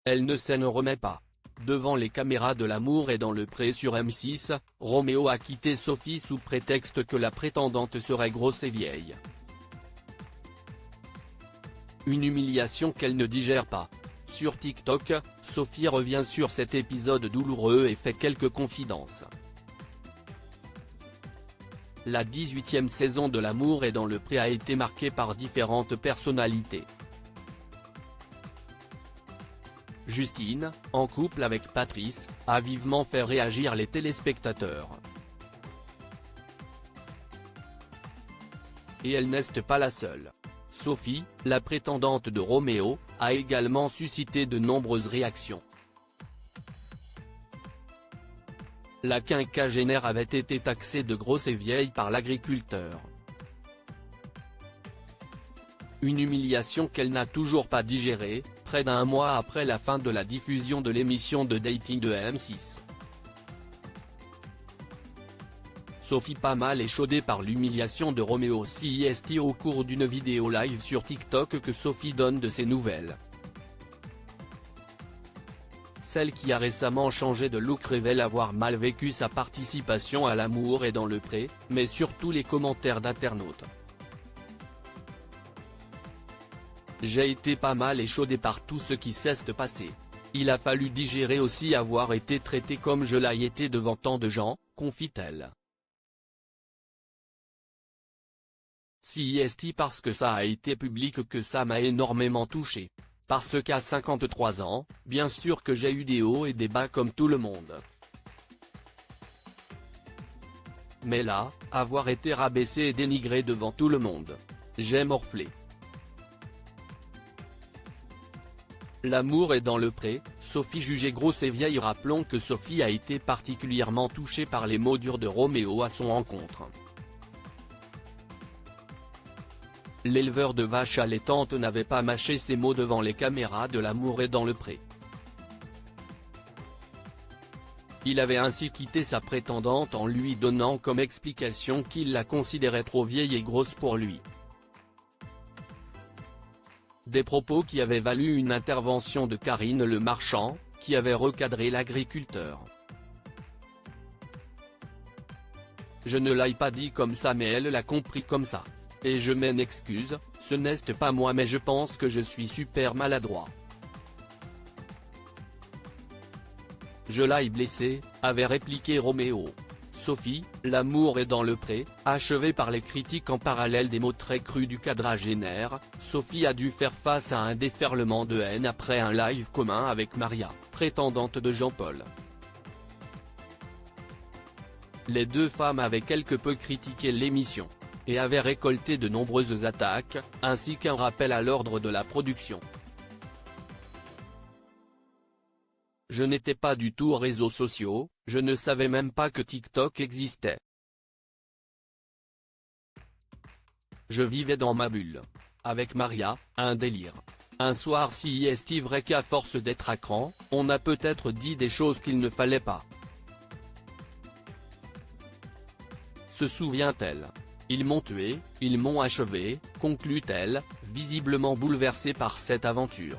Elle ne s'en remet pas. Devant les caméras de L'amour est dans le pré sur M6, Roméo a quitté Sophie sous prétexte que la prétendante serait grosse et vieille. Une humiliation qu'elle ne digère pas. Sur TikTok, Sophie revient sur cet épisode douloureux et fait quelques confidences. La 18e saison de L'amour est dans le pré a été marquée par différentes personnalités. Justine, en couple avec Patrice, a vivement fait réagir les téléspectateurs. Et elle n'est pas la seule. Sophie, la prétendante de Roméo, a également suscité de nombreuses réactions. La quinquagénaire avait été taxée de grosse et vieille par l'agriculteur. Une humiliation qu'elle n'a toujours pas digérée, près d'un mois après la fin de la diffusion de l'émission de dating de M6. Sophie pas mal échaudée par l'humiliation de Roméo CIST au cours d'une vidéo live sur TikTok que Sophie donne de ses nouvelles. Celle qui a récemment changé de look révèle avoir mal vécu sa participation à L'amour est dans le pré, mais surtout les commentaires d'internautes. J'ai été pas mal échaudée par tout ce qui s'est passé. Il a fallu digérer aussi avoir été traitée comme je l'ai été devant tant de gens, confie-t-elle. CIST parce que ça a été public que ça m'a énormément touché. Parce qu'à 53 ans, bien sûr que j'ai eu des hauts et des bas comme tout le monde. Mais là, avoir été rabaissé et dénigré devant tout le monde. J'ai morflé. L'amour est dans le pré, Sophie jugée grosse et vieille. Rappelons que Sophie a été particulièrement touchée par les mots durs de Roméo à son encontre. L'éleveur de vaches allaitantes n'avait pas mâché ses mots devant les caméras de L'amour est dans le pré. Il avait ainsi quitté sa prétendante en lui donnant comme explication qu'il la considérait trop vieille et grosse pour lui. Des propos qui avaient valu une intervention de Karine Le Marchand, qui avait recadré l'agriculteur. Je ne l'ai pas dit comme ça mais elle l'a compris comme ça. Et je m'en excuse, ce n'est pas moi mais je pense que je suis super maladroit. Je l'ai blessé, avait répliqué Roméo. Sophie, L'amour est dans le pré, achevée par les critiques en parallèle des mots très crus du quadragénaire, Sophie a dû faire face à un déferlement de haine après un live commun avec Maria, prétendante de Jean-Paul. Les deux femmes avaient quelque peu critiqué l'émission. Et avaient récolté de nombreuses attaques, ainsi qu'un rappel à l'ordre de la production. Je n'étais pas du tout aux réseaux sociaux, je ne savais même pas que TikTok existait. Je vivais dans ma bulle. Avec Maria, un délire. Un soir CIST vrai qu'à force d'être à cran, on a peut-être dit des choses qu'il ne fallait pas. Se souvient-elle. Ils m'ont tué, ils m'ont achevé, conclut-elle, visiblement bouleversée par cette aventure.